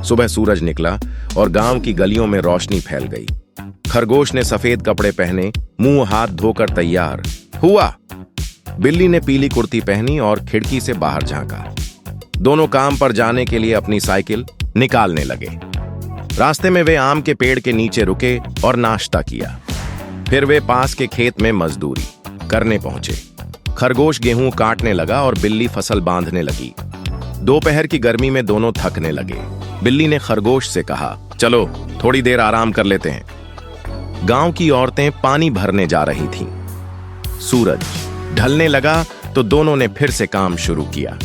सुबह सूरज निकला और गांव की गलियों में रोशनी फैल गई। खरगोश ने सफेद कपड़े पहने, मुंह हाथ धोकर तैयार हुआ। बिल्ली ने पीली कुर्ती पहनी और खिड़की से बाहर झांका। दोनों काम पर जाने के लिए अपनी साइकिल निकालने लगे। रास्ते में वे आम के पेड़ के नीचे रुके और नाश्ता किया। फिर वे पास के खेत में मजदूरी करने पहुंचे। खरगोश गेहूं काटने लगा और बिल्ली फसल बांधने लगी। दोपहर की गर्मी में दोनों थकने लगे। बिल्ली ने खरगोश से कहा, चलो थोड़ी देर आराम कर लेते हैं। गांव की औरतें पानी भरने जा रही थीं। सूरज ढलने लगा तो दोनों ने फिर से काम शुरू किया।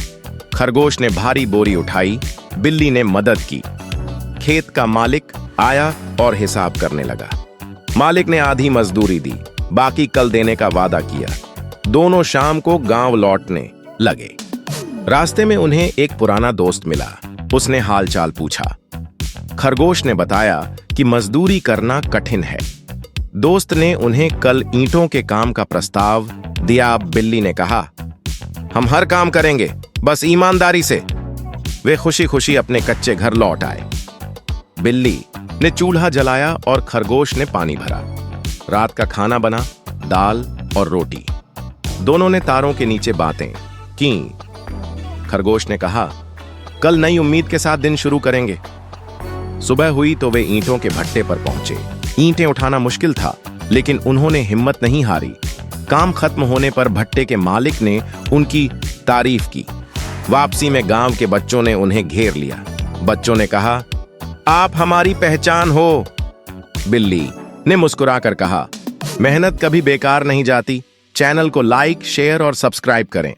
खरगोश ने भारी बोरी उठाई, बिल्ली ने मदद की। खेत का मालिक आया और हिसाब करने लगा। मालिक ने आधी मजदूरी दी, बाकी कल देने का वादा किया। दोनों शाम को गांव लौटने लगे। रास्ते में उन्हें एक पुराना दोस्त मिला। उसने हालचाल पूछा। खरगोश ने बताया कि मजदूरी करना कठिन है। दोस्त ने उन्हें कल ईंटों के काम का प्रस्ताव दिया। बिल्ली ने कहा, हम हर काम करेंगे, बस ईमानदारी से। वे खुशी खुशी अपने कच्चे घर लौट आए। बिल्ली ने चूल्हा जलाया और खरगोश ने पानी भरा। रात का खाना बना, दाल और रोटी। दोनों ने तारों के नीचे बातें की। खरगोश ने कहा, कल नई उम्मीद के साथ दिन शुरू करेंगे। सुबह हुई तो वे ईंटों के भट्टे पर पहुंचे। ईंटें उठाना मुश्किल था, लेकिन उन्होंने हिम्मत नहीं हारी। काम खत्म होने पर भट्टे के मालिक ने उनकी तारीफ की। वापसी में गांव के बच्चों ने उन्हें घेर लिया। बच्चों ने कहा, आप हमारी पहचान हो। बिल्ली ने मुस्कुराकर कहा, मेहनत कभी बेकार नहीं जाती। चैनल को लाइक, शेयर और सब्सक्राइब करें।